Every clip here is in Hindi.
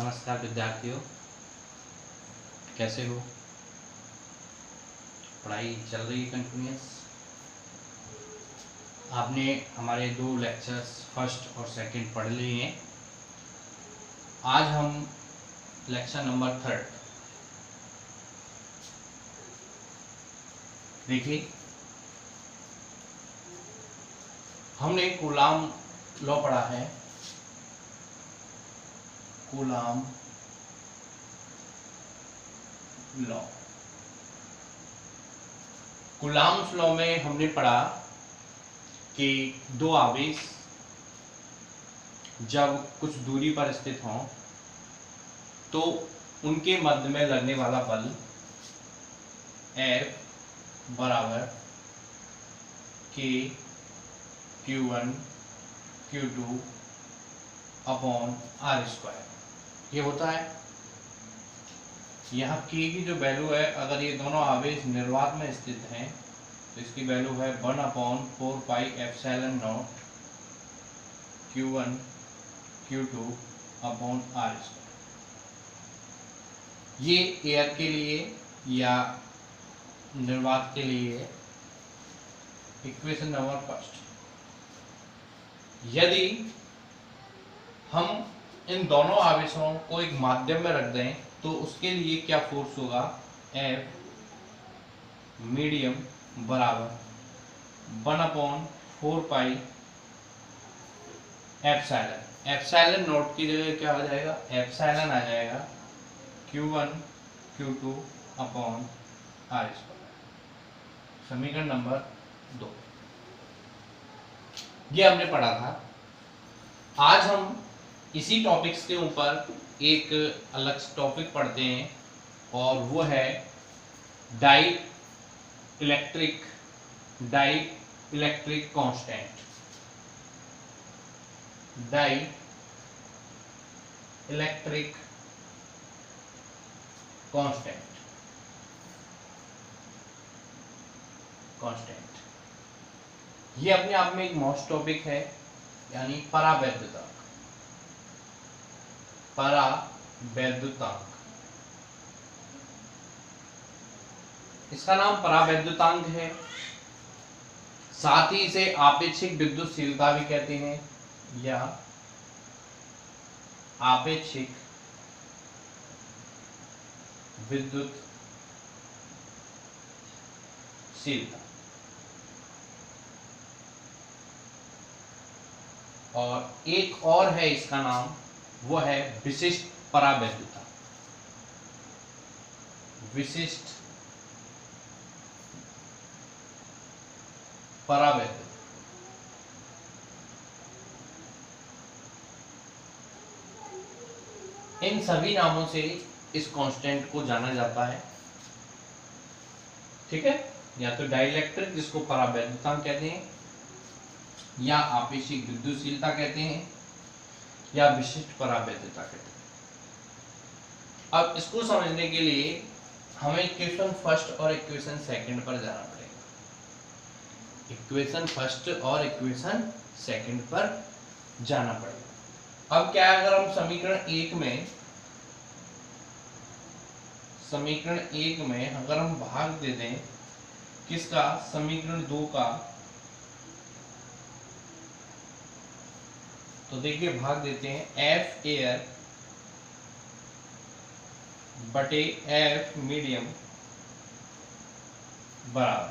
नमस्कार विद्यार्थियों, कैसे हो? पढ़ाई चल रही है कंटिन्यूस। आपने हमारे 2 लेक्चर्स फर्स्ट और सेकंड पढ़ लिए हैं। आज हम लेक्चर नंबर 3 देखिए। हमने कूलाम लॉ पढ़ा है। कूलाम लॉ, कूलाम्स लॉ में हमने पढ़ा कि 2 आवेश जब कुछ दूरी पर स्थित हों तो उनके मध्य में लगने वाला बल F बराबर K Q1 Q2 upon R²। ये होता है। यहाँ K की जो वैल्यू है, अगर ये दोनों आवेश निर्वात में स्थित हैं तो इसकी वैल्यू है 1/4πε0 Q1 Q2 अपॉन R²। ये एयर के लिए या निर्वात के लिए इक्वेशन नंबर फर्स्ट। यदि हम इन दोनों आवेशों को एक माध्यम में रख दें तो उसके लिए क्या फोर्स होगा? F मीडियम बराबर 1/4πε। एप्सिलॉन नॉट की जगह क्या आ जाएगा? एप्सिलॉन आ जाएगा Q1 Q2 अपॉन R²। समीकरण नंबर 2 ये हमने पढ़ा था। आज हम इसी टॉपिक्स के ऊपर एक अलग टॉपिक पढ़ते हैं और वो है dielectric constant. Dielectric constant ये अपने आप में एक मॉस्ट टॉपिक है, यानी परावैद्युतांक। इसका नाम परावैद्युतांक है। साथ ही इसे आपेक्षिक विद्युतशीलता भी कहते हैं या आपेक्षिक विद्युतशीलता। और एक और है इसका नाम, वो है विशिष्ट परावैद्युता। विशिष्ट परावैद्युता। इन सभी नामों से इस कांस्टेंट को जाना जाता है। ठीक है, या तो डाइलेक्ट्रिक जिसको परावैद्युतांक कहते हैं, या आपेक्षिक विद्युतशीलता कहते हैं, या विशिष्ट परावैद्युता कहते हैं। अब इसको समझने के लिए हमें इक्वेशन फर्स्ट और इक्वेशन सेकंड पर जाना पड़ेगा। इक्वेशन फर्स्ट और इक्वेशन सेकंड पर जाना पड़ेगा। अब क्या है, अगर हम समीकरण 1 में अगर हम भाग दे दें किसका? समीकरण 2 का, तो देखिए भाग देते हैं F एयर बटे F मीडियम बराबर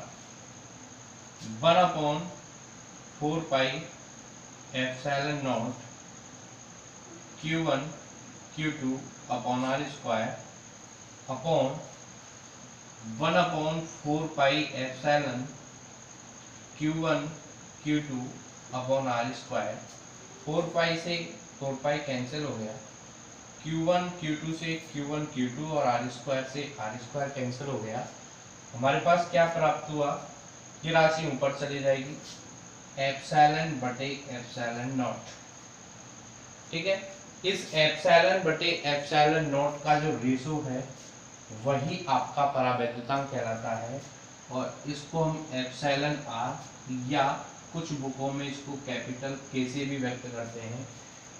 1/4πε0 Q1 Q2 upon R² upon 1/4πε Q1 Q2 upon R²। 4π से 4π कैंसिल हो गया, Q1 Q2 से Q1 Q2 और R² से R² कैंसिल हो गया। हमारे पास क्या प्राप्त हुआ? ये राशि ऊपर चली जाएगी, एप्सिलॉन बटे एप्सिलॉन नॉट। ठीक है, इस एप्सिलॉन बटे एप्सिलॉन नॉट का जो रेशो है वही आपका परावैद्युतांक कहलाता है, और इसको हम एप्सिलॉन R या कुछ बुकों में इसको कैपिटल K से भी व्यक्त करते हैं।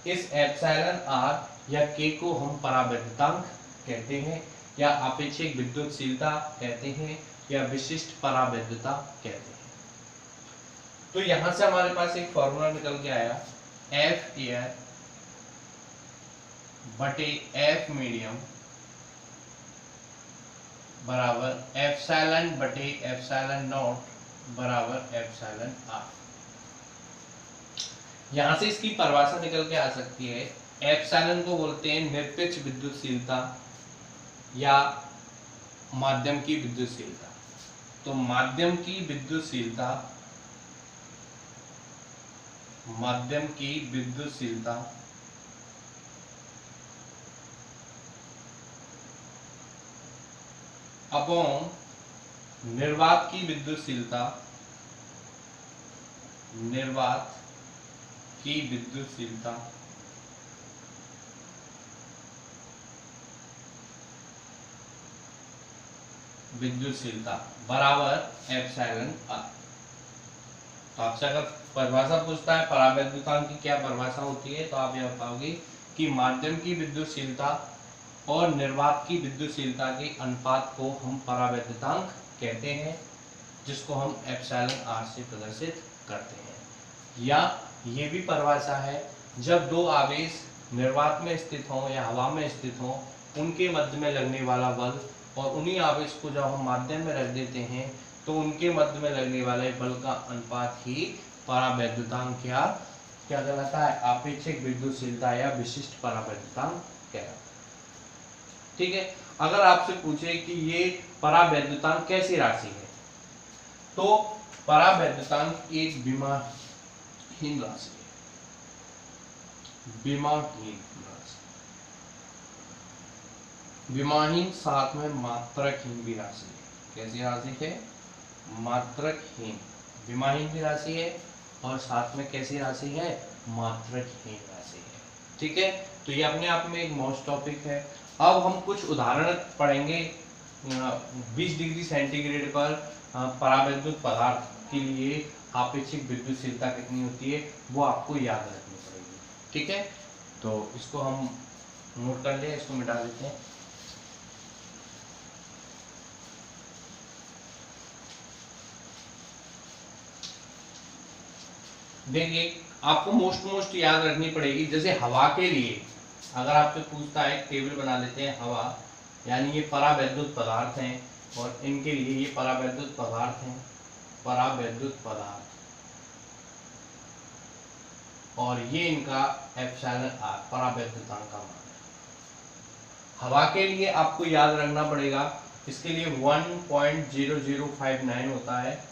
इस एप्सिलॉन आर या के को हम परावैद्युतांक कहते हैं, या आपेक्षिक विद्युतशीलता कहते हैं, या विशिष्ट परावैद्युता कहते हैं। तो यहां से हमारे पास एक फॉर्मूला निकल के आया, एफ एयर बटे एफ मीडियम बराबर एप्सिलॉन बटे एप्सिलॉन नॉट बराबर एप्सिलॉन आर। यहां से इसकी परिभाषा निकल के आ सकती है, एप्सिलॉन को बोलते हैं निरपेक्ष विद्युतशीलता या माध्यम की विद्युतशीलता। तो माध्यम की विद्युतशीलता अपॉन निर्वात की विद्युतशीलता बराबर एप्सिलॉन आर। तो आपसे अगर परिभाषा पूछता है परावैद्युतांक की क्या परिभाषा होती है, तो आप ये बताओगे कि माध्यम की विद्युतशीलता और निर्वात की विद्युतशीलता के अनुपात को हम परावैद्युतांक कहते हैं, जिसको हम एप्सिलॉन आर से प्रदर्शित करते हैं। या ये भी परिभाषा है, जब दो आवेश निर्वात में स्थित हों या हवा में स्थित हों, उनके मध्य में लगने वाला बल और उन्हीं आवेश को जब हम माध्यम में रख देते हैं तो उनके मध्य में लगने वाले बल का अनुपात ही परावैद्युतांक या क्या कहलाता है, आपेक्षिक विद्युतशीलता या विशिष्ट परावैद्युतांक कहलाता है। ठीक है, अगर आपसे पूछे कि ये परावैद्युतांक कैसी राशि है, तो परावैद्युतांक एक विमाहीन राशि है। विमाहीन साथ में मात्रकहीन भी राशि है। कैसी राशि है? मात्रकहीन। विमाहीन भी राशि है और साथ में कैसी राशि है? मात्रकहीन राशि है। ठीक है, तो ये अपने आप में एक मोस्ट टॉपिक है। अब हम कुछ उदाहरण पढ़ेंगे 20 डिग्री सेंटीग्रेड पर परावैद्युत पदार्थ के लिए आपेक्षिक विद्युतशीलता कितनी होती है, वो आपको याद रखनी पड़ेगी। ठीक है, तो इसको हम नोट कर ले, इसको मिटा देते हैं। देखिए, आपको मोस्ट याद रखनी पड़ेगी। जैसे हवा के लिए अगर आपसे पूछता है, टेबल बना लेते हैं, हवा यानी ये परावैद्युत पदार्थ हैं और इनके लिए ये परावैद्युत पदार्थ हैं, परावैद्युत पदार्थ, और ये इनका एप्सिलॉन आर परावैद्युतांक का मान है। हवा के लिए आपको याद रखना पड़ेगा, इसके लिए 1.0059 होता है।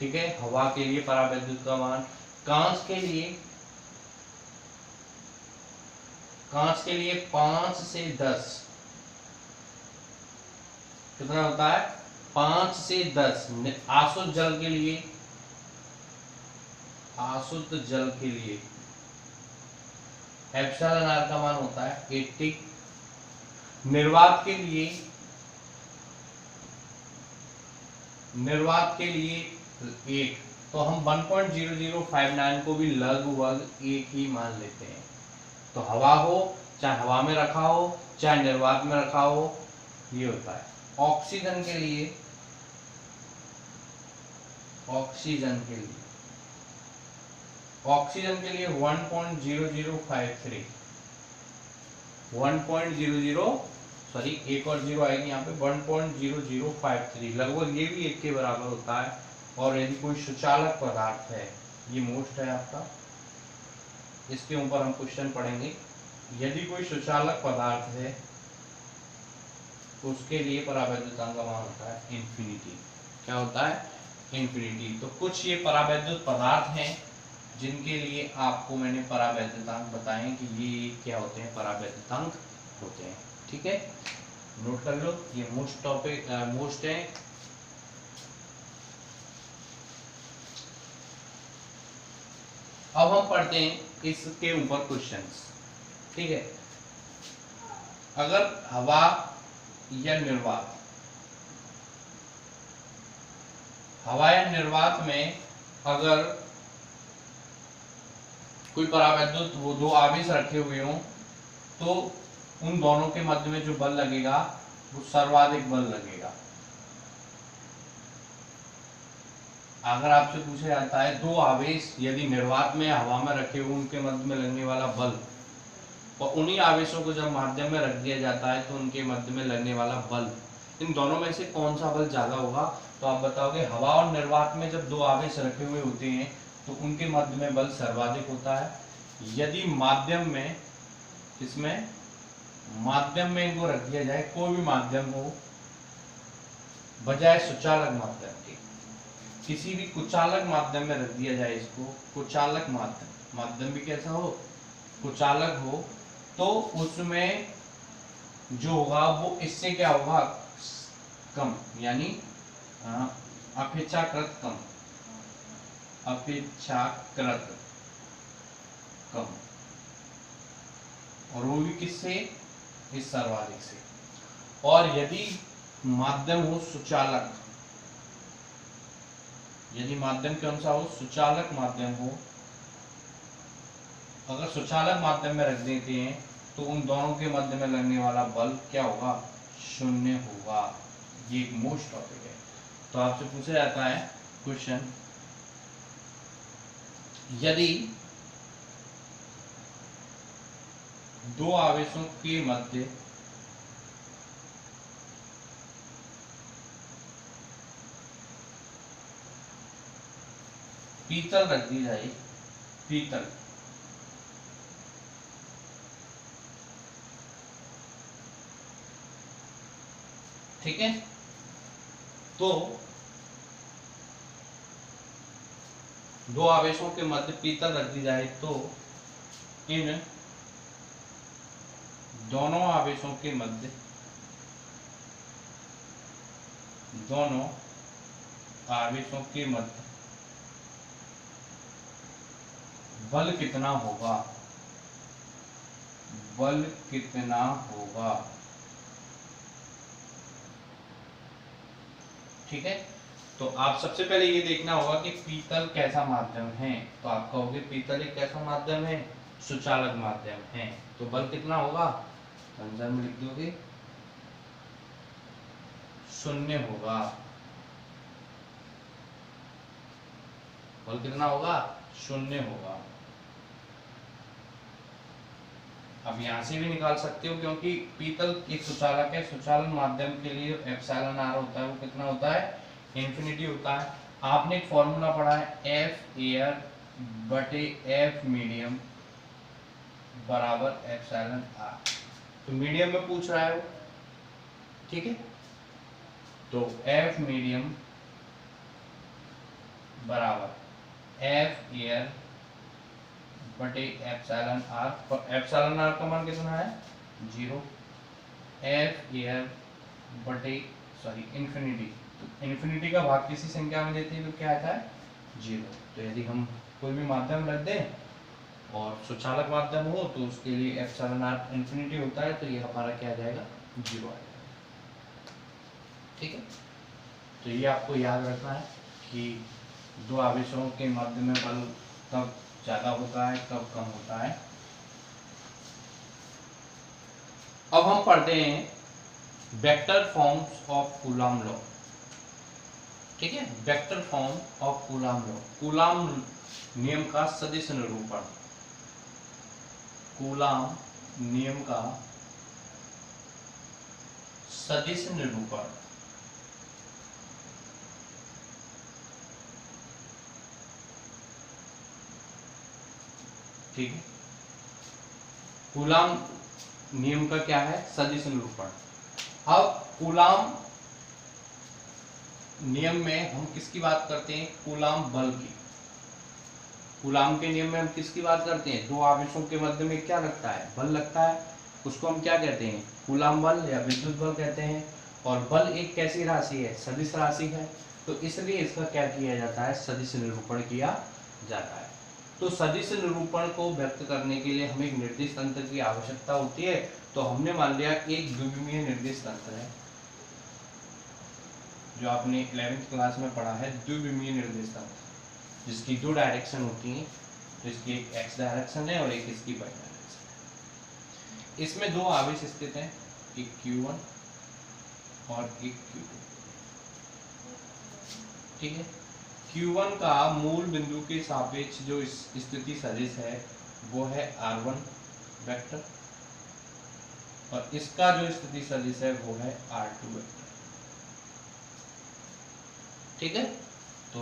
ठीक है, हवा के लिए परावैद्युत का मान। कांच के लिए 5 से 10 कितना होता है? 5 से 10। आशुद्ध जल के लिए एप्सिलॉन आर का मान होता है 80। निर्वात के लिए 1, तो हम 1.0059 को भी लगभग 1 ही मान लेते हैं। तो हवा हो, चाहे हवा में रखा हो, चाहे निर्वात में रखा हो, ये होता है। ऑक्सीजन के लिए 1.0053 सॉरी, एक और जीरो आएगी यहाँ पे, 1.0053 लगभग ये भी 1 के बराबर होता है। और यदि कोई सुचालक पदार्थ है, ये मोस्ट है आपका, इसके ऊपर हम क्वेश्चन पढ़ेंगे। यदि कोई सुचालक पदार्थ है तो उसके लिए परावैद्युतांक का मान होता है इन्फिनिटी। क्या होता है? इन्फिनिटी। तो कुछ ये परावैद्युत पदार्थ हैं जिनके लिए आपको मैंने परावैद्युतांक बताए कि ये क्या होते हैं, परावैद्युतांक होते हैं। ठीक है, नोट कर लो, ये मोस्ट है। अब हम पढ़ते हैं इसके ऊपर क्वेश्चंस। ठीक है, अगर हवा या निर्वात में अगर कोई परावैद्युत वो दो आवेश रखे हुए हों तो उन दोनों के मध्य में जो बल लगेगा वो सर्वाधिक बल लगेगा। अगर आपसे पूछा जाता है दो आवेश यदि निर्वात में हवा में रखे हुए उनके मध्य में लगने वाला बल और उन्हीं आवेशों को जब माध्यम में रख दिया जाता है तो उनके मध्य में लगने वाला बल, इन दोनों में से कौन सा बल ज्यादा होगा? तो आप बताओगे हवा और निर्वात में जब दो आवेश रखे हुए होते हैं तो उनके मध्य में बल सर्वाधिक होता है। यदि माध्यम में, इसमें माध्यम में इनको रख दिया जाए, कोई भी माध्यम हो बजाय सुचालक माध्यम के, किसी भी कुचालक माध्यम में रख दिया जाए इसको, कुचालक माध्यम, माध्यम भी कैसा हो? कुचालक हो, तो उसमें जो होगा वो इससे क्या होगा? कम, यानी अपेक्षाकृत कम, अपेक्षाकृत कम, और वो भी किससे? इस सर्वाधिक से। और यदि माध्यम हो सुचालक, यदि माध्यम कौन सा हो? सुचालक माध्यम हो, अगर सुचालक माध्यम में रख देते हैं तो उन दोनों के मध्य में लगने वाला बल क्या होगा? शून्य होगा। ये एक मोस्ट टॉपिक है। तो आपसे पूछा जाता है क्वेश्चन, यदि दो आवेशों के मध्य पीतल रख दी जाए, पीतल, ठीक है, तो दो आवेशों के मध्य पीतल रख दी जाए तो इन दोनों आवेशों के मध्य, दोनों आवेशों के मध्य बल कितना होगा? बल कितना होगा? ठीक है, तो आप सबसे पहले ये देखना होगा कि पीतल कैसा माध्यम है। तो आप कहोगे पीतल एक कैसा माध्यम है? सुचालक माध्यम है, तो बल कितना होगा? आंसर में लिख दोगे शून्य होगा। बल कितना होगा? शून्य होगा। अब यहां से भी निकाल सकते हो क्योंकि पीतल एक सुचालक है, सुचालन माध्यम के लिए एप्सिलॉन आर होता है वो कितना होता है? इन्फिनिटी होता है। आपने एक फॉर्मूला पढ़ा है एफ एयर बटे एफ मीडियम बराबर एप्सिलॉन आर, तो मीडियम में पूछ रहा है वो, ठीक है, तो एफ मीडियम बराबर एफ एयर बटे एप्सिलॉन आर, और एप्सिलॉन आर का मान कितना है? 0। एफ एयर बटे इन्फिनिटी, तो इन्फिनिटी का भाग किसी संख्या में देते हैं तो क्या आता है? 0। तो यदि हम कोई भी माध्यम रख दें और सुचालक माध्यम हो तो उसके लिए एप्सिलॉन आर इन्फिनिटी होता है, तो ये हमारा क्या आ जाएगा? 0 आ जाएगा। ठीक है, तो ये आपको याद रखना है कि दो आवेशों के मध्य में बल कब ज्यादा होता है, कब कम होता है। अब हम पढ़ते हैं vector forms of Coulomb law. ठीक है, vector form of Coulomb law, Coulomb नियम का सदिश निरूपण, कूलॉम नियम का सदिश निरूपण। ठीक है, कूलॉम नियम का क्या है? सदिश निरूपण। अब कूलॉम नियम में हम किसकी बात करते हैं? कूलॉम बल की। कूलॉम के नियम में हम किसकी बात करते हैं? दो आवेशों के मध्य में क्या लगता है? बल लगता है, उसको हम क्या कहते हैं? कूलॉम बल या विद्युत बल कहते हैं। और बल एक कैसी राशि है? सदिश राशि है, तो इसलिए इसका क्या किया जाता है? सदिश निरूपण किया जाता है। तो सदिश निरूपण को व्यक्त करने के लिए हमें एक निर्दिष्ट तंत्र की आवश्यकता होती है, तो हमने मान लिया एक द्विविमीय निर्दिष्ट तंत्र है, जो आपने 11th क्लास में पढ़ा है, द्विविमीय निर्देश तंत्र, जिसकी दो डायरेक्शन होती हैं, तो इसकी एक x डायरेक्शन है और एक इसकी y डायरेक्शन है। इसमें दो आवेश स्थित हैं, एक q1 और एक q2। ठीक है, q1 का मूल बिंदु के सापेक्ष जो स्थिति सदिश है वो है r1 वेक्टर और इसका जो स्थिति सदिश है वो है r2 वेक्टर। ठीक है, तो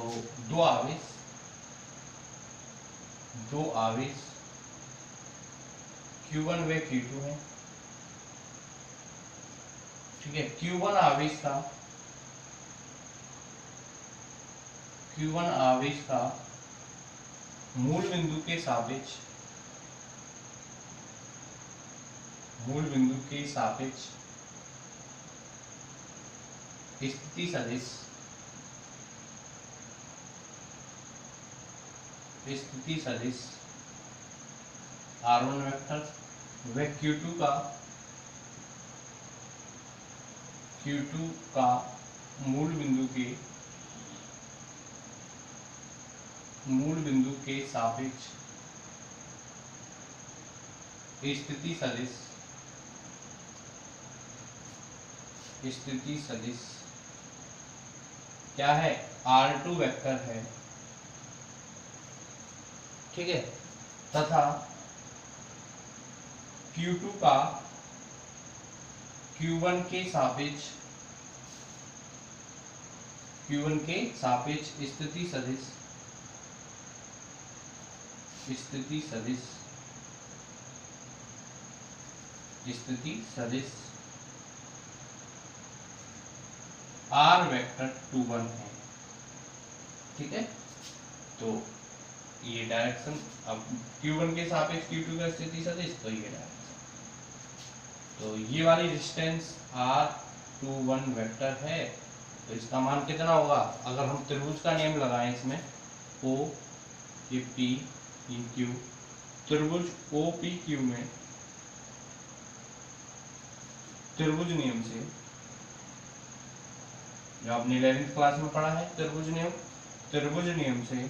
दो आवेश q1 व q2 है। ठीक है, q1 आवेश का मूल बिंदु के सापेक्ष स्थिति सदिश r1 वेक्टर व q2 का मूल बिंदु के सापेक्ष स्थिति सदिश क्या है, r2 वेक्टर है। ठीक है, तथा q2 का q1 के सापेक्ष स्थिति सदिश r वेक्टर 2 1 है। ठीक है, तो ये डायरेक्शन, अब q1 के सापेक्ष q2 का स्थिति सदिश, तो ये डायरेक्शन, तो ये वाली डिस्टेंस r21 वेक्टर है। तो इसका मान कितना होगा, अगर हम त्रिभुज का नियम लगाएं इसमें, O ये P ये Q, त्रिभुज OPQ में त्रिभुज नियम से, जो आपने 11th क्लास में पढ़ा है त्रिभुज नियम से,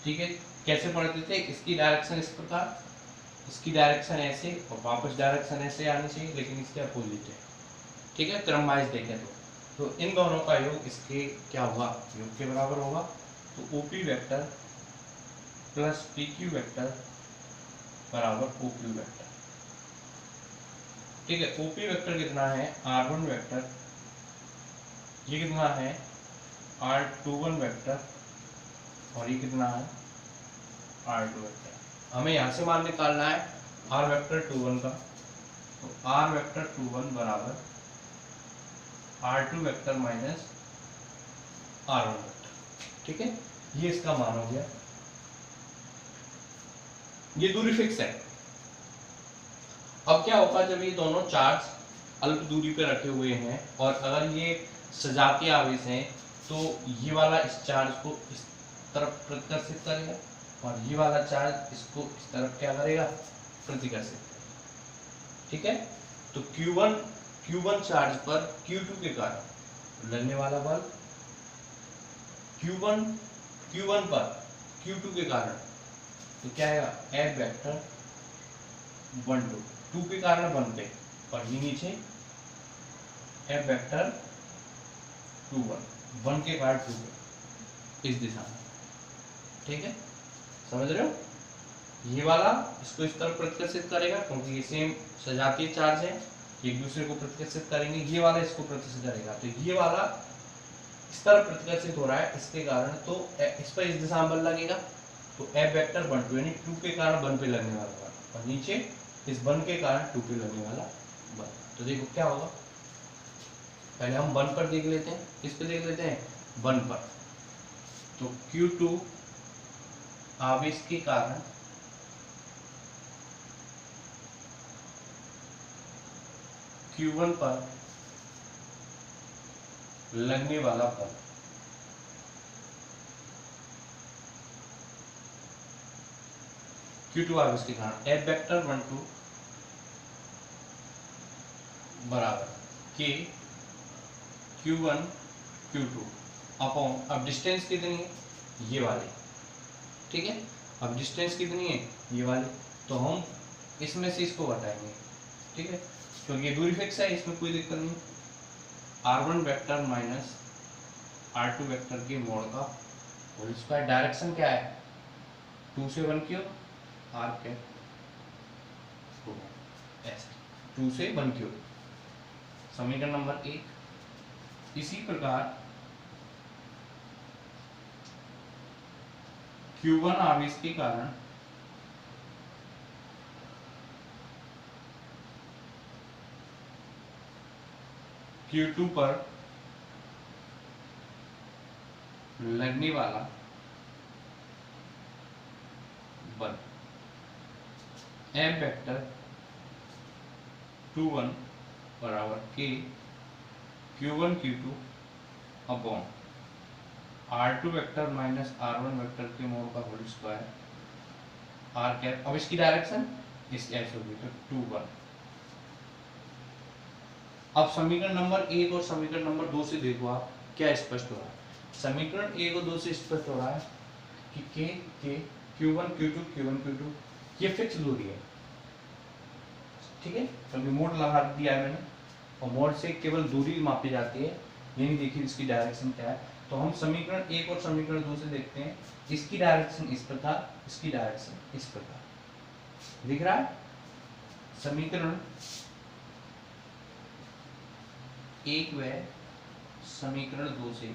ठीक है, कैसे पढ़ते थे, इसकी डायरेक्शन इस प्रकार, इसकी डायरेक्शन ऐसे और वापस डायरेक्शन ऐसे आनी चाहिए, लेकिन इसके अपोजिट है। ठीक है, क्रम वाइज देखें तो इन दोनों का योग इसके क्या होगा, योग के बराबर होगा। तो OP vector plus PQ vector बराबर OQ वेक्टर। ठीक है, OP वेक्टर कितना है, R1 वेक्टर, ये कितना है R21 वेक्टर, और ये कितना है R2 वेक्टर। हमें यहाँ से मान निकालना है R वेक्टर 21 का, तो R वेक्टर 21 बराबर R2 vector minus R1 vector. ठीक है, ये इसका मान हो गया, ये दूरी फिक्स है। अब क्या होगा, जब ये दोनों चार्ज अल्प दूरी पे रखे हुए हैं और अगर ये सजातीय आवेश हैं, तो ये वाला इस चार्ज को इस तरफ प्रतिकर्षित करेगा और ये वाला चार्ज इसको इस तरफ क्या करेगा, प्रतिकर्षित करेगा। ठीक है, तो Q1 चार्ज पर Q2 के कारण लगने वाला बल, Q1 पर Q2 के कारण, तो क्या आएगा, F वेक्टर 1 2 के कारण 1 पे, और ये नीचे F वेक्टर 2 1 के कारण 2 पे, इस दिशा में। ठीक है, समझ रहे हो, ये वाला इसको इस तरफ प्रतिकर्षित करेगा क्योंकि ये सेम सजातीय चार्ज है, एक दूसरे को प्रतिकर्षित करेंगे, ये वाला इसको प्रतिकर्षित करेगा, तो ये वाला इस तरफ प्रतिकर्षित हो रहा है, इसके कारण तो इस पर इस दिशा में बल लगेगा, तो F वेक्टर 1 2 यानी 2 के कारण 1 पे लगने वाला बल, और नीचे इस 1 के कारण 2 पे लगने वाला बल। तो देखो क्या होगा, पहले हम 1 पर देख लेते हैं, किस पे देख लेते हैं, 1 पर। तो Q2 आवेश के कारण Q1 पर लगने वाला बल, Q2 आवेश के कारण F वेक्टर 1 2 बराबर K Q1 Q2 अपॉन, अब डिस्टेंस कितनी है, ये वाली, ठीक है। अब डिस्टेंस कितनी है, ये वाली, तो हम इसमें से इसको घटाएंगे, ठीक है, क्योंकि ये दूरी फिक्स है, इसमें कोई दिक्कत नहीं। r1 vector minus r2 vector के मोड का होल स्क्वायर, डायरेक्शन क्या है, 2 से 1 क्यों, r कैप, 2 से 1 क्यों, समीकरण नंबर 1। इसी प्रकार Q1 आवेश के कारण Q2 पर लगने वाला बल F वेक्टर 21 बराबर K Q1 Q2 upon R2 vector minus R1 vector के मोड का होल स्क्वायर R कैप। अब इसकी डायरेक्शन इस ऐसे होगी, तो 2 1। अब समीकरण नंबर 1 और समीकरण नंबर 2 से देखो आप क्या स्पष्ट हो रहा है। समीकरण 1 और 2 से स्पष्ट हो रहा है कि K Q1 Q2 Q1 Q2 ये फिक्स दूरी है, ठीक है, क्योंकि मोड लगा दिया है मैंने, और मोड से केवल दूरी मापी जाती है, ये नहीं देखिए इसकी डायरेक्शन क्या है। तो हम समीकरण 1 और समीकरण 2 से देखते हैं, इसकी डायरेक्शन इस प्रकार, इसकी डायरेक्शन इस प्रकार दिख रहा है। समीकरण 1 व समीकरण 2 से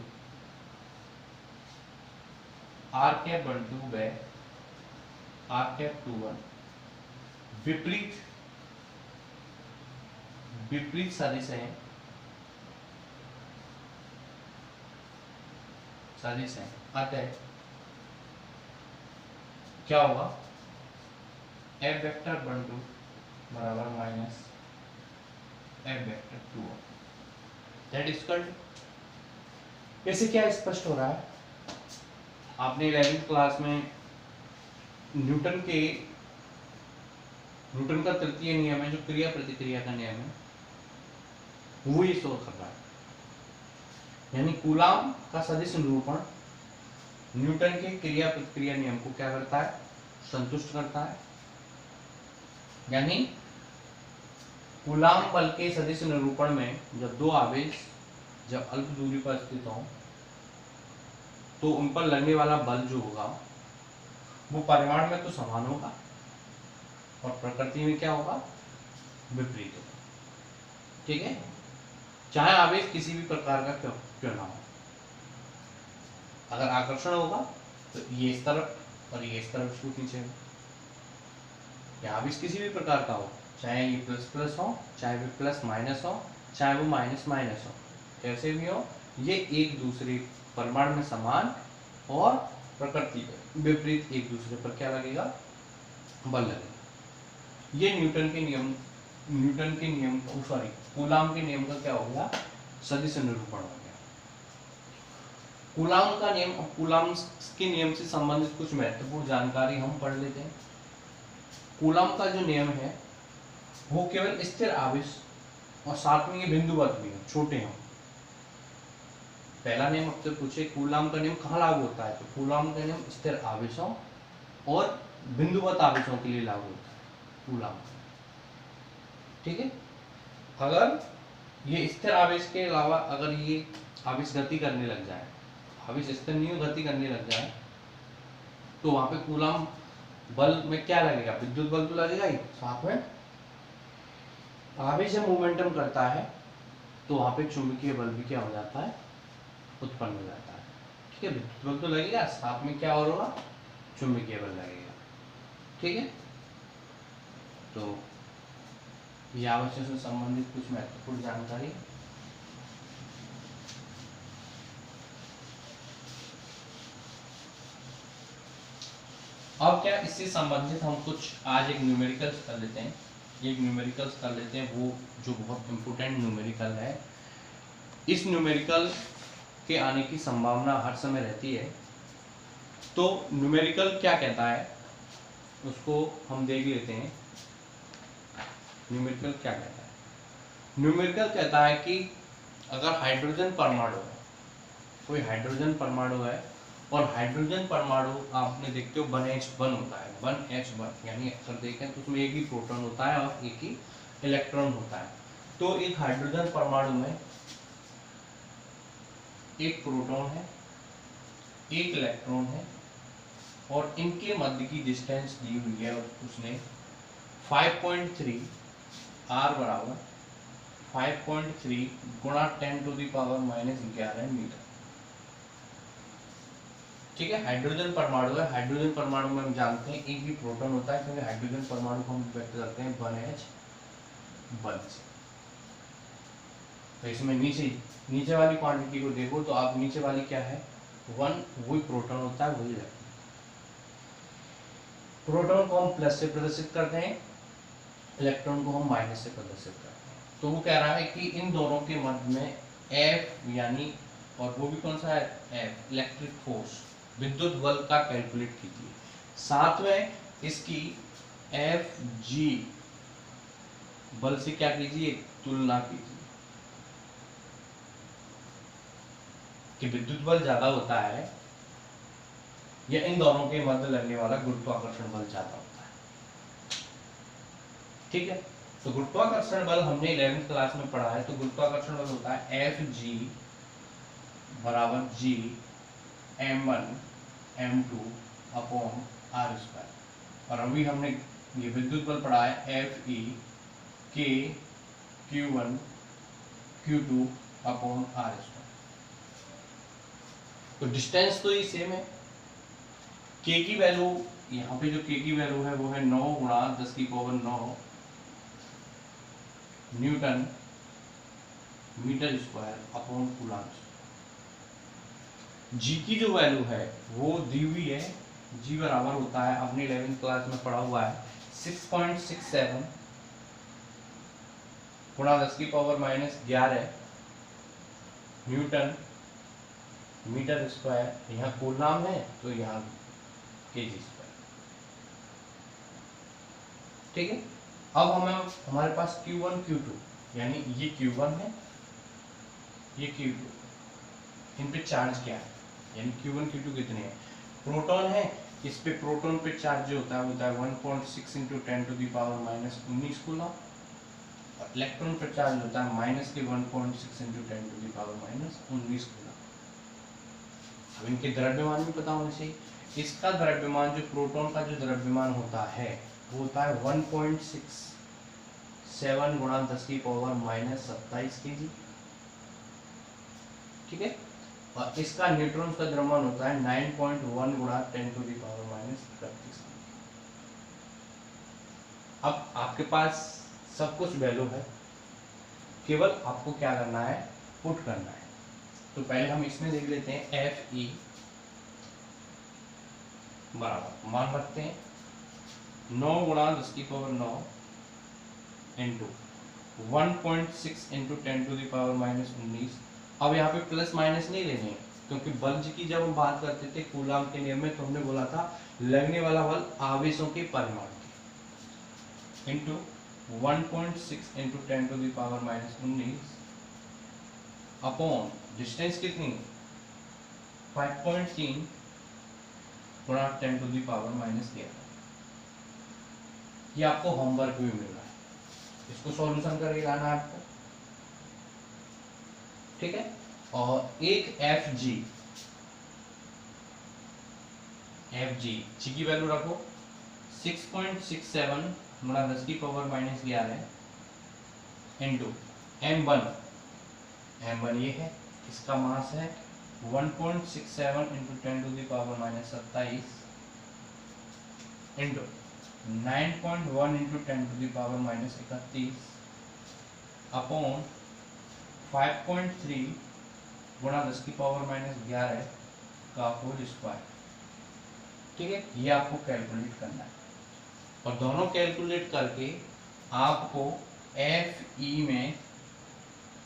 r कैप 1 2 व r कैप 2 1 विपरीत सदिश है, अतः क्या होगा, F वेक्टर 1 2 बराबर minus F vector 2 that is equal. ऐसे क्या स्पष्ट हो रहा है, आपने 11th क्लास में न्यूटन का तृतीय नियम है, जो क्रिया प्रतिक्रिया का नियम है, वो ही शो कर रहा है। यानी कूलाम का सदिश निरूपण न्यूटन के क्रिया प्रतिक्रिया नियम को क्या करता है, संतुष्ट करता है। यानी कूलाम बल के सदिश निरूपण में जब दो आवेश जब अल्प दूरी पर स्थित हों तो उन पर लगने वाला बल जो होगा वो परिमाण में तो समान होगा और प्रकृति में क्या होगा, विपरीत होगा, ठीक है, चाहे आवेश किसी भी प्रकार का क्यों ना हो। अगर आकर्षण होगा तो ये इस तरफ और ये इस तरफ छूट नीचे हो, या आवेश किसी भी प्रकार का हो, चाहे ये प्लस प्लस हो, चाहे वो प्लस माइनस हो, चाहे वो माइनस माइनस हो, कैसे भी हो, ये एक दूसरे परिमाण में समान और प्रकृति विपरीत एक दूसरे पर क्या लगेगा, बल लगेगा। ये न्यूटन के नियम सॉरी कूलाम के नियम का क्या हो गया, सदिश निरूपण हो गया। कूलाम का नियम, कूलाम के नियम से संबंधित कुछ महत्वपूर्ण जानकारी हम पढ़ लेते हैं। कूलाम का जो नियम है वो केवल स्थिर आवेश और साथ में ये बिंदुवत भी हो, छोटे हों। पहला नियम आपसे पूछे कूलाम का नियम कहाँ लागू होता है, तो कूलाम का नियम स्थिर आवेशों और बिंदुवत आवेशों के लिए लागू होता है कूलाम, ठीक है। अगर ये स्थिर आवेश के अलावा अगर ये आवेश गति करने लग जाए, आवेश स्थिर नहीं गति करने लग जाए, तो वहां पे कूलाम बल में क्या लगेगा, विद्युत बल तो लगेगा ही, साथ में आवेश जब मोमेंटम करता है तो वहां पे चुंबकीय बल भी क्या हो जाता है, उत्पन्न हो जाता है, ठीक है। विद्युत बल तो लगेगा, साथ में क्या और होगा, चुंबकीय बल लगेगा, ठीक है। तो ये आवश्यक से संबंधित कुछ महत्वपूर्ण जानकारी। अब क्या इससे संबंधित हम कुछ आज एक न्यूमेरिकल्स कर लेते हैं, वो जो बहुत इम्पोर्टेंट न्यूमेरिकल है। इस न्यूमेरिकल के आने की संभावना हर समय रहती है। तो न्यूमेरिकल क्या कहता है उसको हम देख लेते हैं। न्यूमेरिकल क्या कहता है, न्यूमेरिकल कहता है कि अगर हाइड्रोजन परमाणु है, कोई हाइड्रोजन परमाणु है और हाइड्रोजन परमाणु आपने देखते हो 1H1 होता है, 1H1 यानी अक्सर देखें तो उसमें एक ही प्रोटॉन होता है और एक ही इलेक्ट्रॉन होता है। तो एक हाइड्रोजन परमाणु में एक प्रोटॉन है, एक इलेक्ट्रॉन है और इनके मध्य की डिस्टेंस दी हुई है उसने 5.3 r बराबर 5.3 गुणा 10⁻⁻11 मीटर। ठीक है, हाइड्रोजन परमाणु है। हाइड्रोजन परमाणु में हम जानते हैं एक ही प्रोटॉन होता है, क्योंकि हाइड्रोजन परमाणु को हम व्यक्त करते हैं 1H1 से। तो इसमें नीचे वाली क्वांटिटी को देखो तो आप नीचे वाली क्या है, 1 वही प्रोटॉन होता है, वही इलेक्ट्रॉन। प्रोटॉन को हम प्लस से प्रदर्शित करते हैं, इलेक्ट्रॉन को हम माइनस से प्रदर्शित करते हैं। तो वो कह रहा है कि इन दोनों के मध्य में F यानी, और वो भी कौन सा है, F इलेक्ट्रिक फोर्स, विद्युत बल का कैलकुलेट कीजिए। साथ में इसकी Fg बल से क्या कीजिए, तुलना कीजिए कि विद्युत बल ज्यादा होता है या इन दोनों के मध्य लगने वाला गुरुत्वाकर्षण बल ज्यादा होता है। ठीक है, तो गुरुत्वाकर्षण बल हमने 11वीं क्लास में पढ़ा है। तो गुरुत्वाकर्षण बल होता है Fg बराबर G m1 m2 upon r²। और अभी हमने ये विद्युत बल पढ़ा है Fe K Q1 Q2 upon r²। तो डिस्टेंस तो ये सेम है। K की वैल्यू, यहाँ पे जो K की वैल्यू है वो है 9 गुणा 10⁹ newton metre square upon coulomb. G की जो वैल्यू है वो दी हुई है, G बराबर होता है, अपने 11वीं क्लास में पढ़ा हुआ है, 6.67 गुणा 10⁻⁻11 न्यूटन मीटर स्क्वायर। यहाँ कूलम्ब है तो यहाँ kg²। ठीक है, अब हमारे पास Q1 Q2 यानी ये Q1 है, ये Q2, इन पे चार्ज क्या है, यानी Q1 Q2 कितने हैं, प्रोटॉन है, इस पे प्रोटॉन पे चार्ज जो होता है 1.6 × 10⁻⁻19 कूलम, और इलेक्ट्रॉन पे चार्ज होता है -1.6 × 10⁻⁻19 कूलम। अब इनके द्रव्यमान भी पता होने चाहिए। इसका द्रव्यमान, जो प्रोटॉन का जो द्रव्यमान होता है वो होता है 1.67 गुणा 10⁻⁻27 kg। ठीक है, और इसका न्यूट्रॉन का द्रव्यमान होता है 9.1 गुणा 10⁻⁻31। अब आपके पास सब कुछ वैल्यू है, केवल आपको क्या करना है, पुट करना है। तो पहले हम इसमें देख लेते हैं Fe बराबर, मान रखते हैं 9 गुणा 10⁹ इंटू 1.6 × 10⁻⁻19। अब यहाँ पे प्लस माइनस नहीं लेने हैं, क्योंकि बल की जब हम बात करते थे कूलम्ब के नियम में, तो हमने बोला था लगने वाला बल आवेशों के परिमाण के इंटू 1.6 × 10⁻⁻19 अपॉन डिस्टेंस कितनी, 5.3 गुणा 10⁻⁻11। ये आपको होमवर्क भी मिल रहा है, इसको सॉल्यूशन करके लाना है आपको। ठीक है, और एक Fg G की वैल्यू रखो 6.67 गुणा 10⁻⁻11 इंटू m1 ये है, इसका मास है 1.67 × 10⁻⁻27 इंटू 9.1 × 10⁻⁻31 अपॉन 5.3 गुणा 10⁻⁻11 का होल स्क्वायर। ठीक है, ये आपको कैलकुलेट करना है, और दोनों कैलकुलेट करके आपको Fe में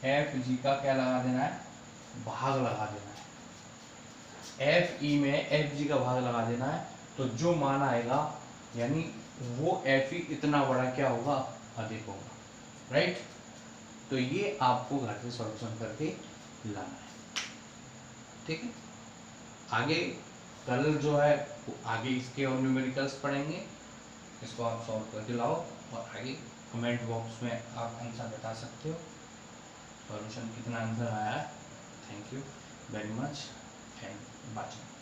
Fg का क्या लगा देना है, भाग लगा देना है। Fe में Fg का भाग लगा देना है, तो जो मान आएगा यानी वो Fe इतना बड़ा क्या होगा, अधिक होगा। राइट, तो ये आपको घर से सॉल्यूशन करके लाना है। ठीक है। आगे कल जो है वो आगे इसके और न्यूमेरिकल्स पढ़ेंगे, इसको आप सॉल्व करके लाओ और आगे कमेंट बॉक्स में आप आंसर बता सकते हो सॉल्यूशन कितना आंसर आया है। Thank you very much and bye.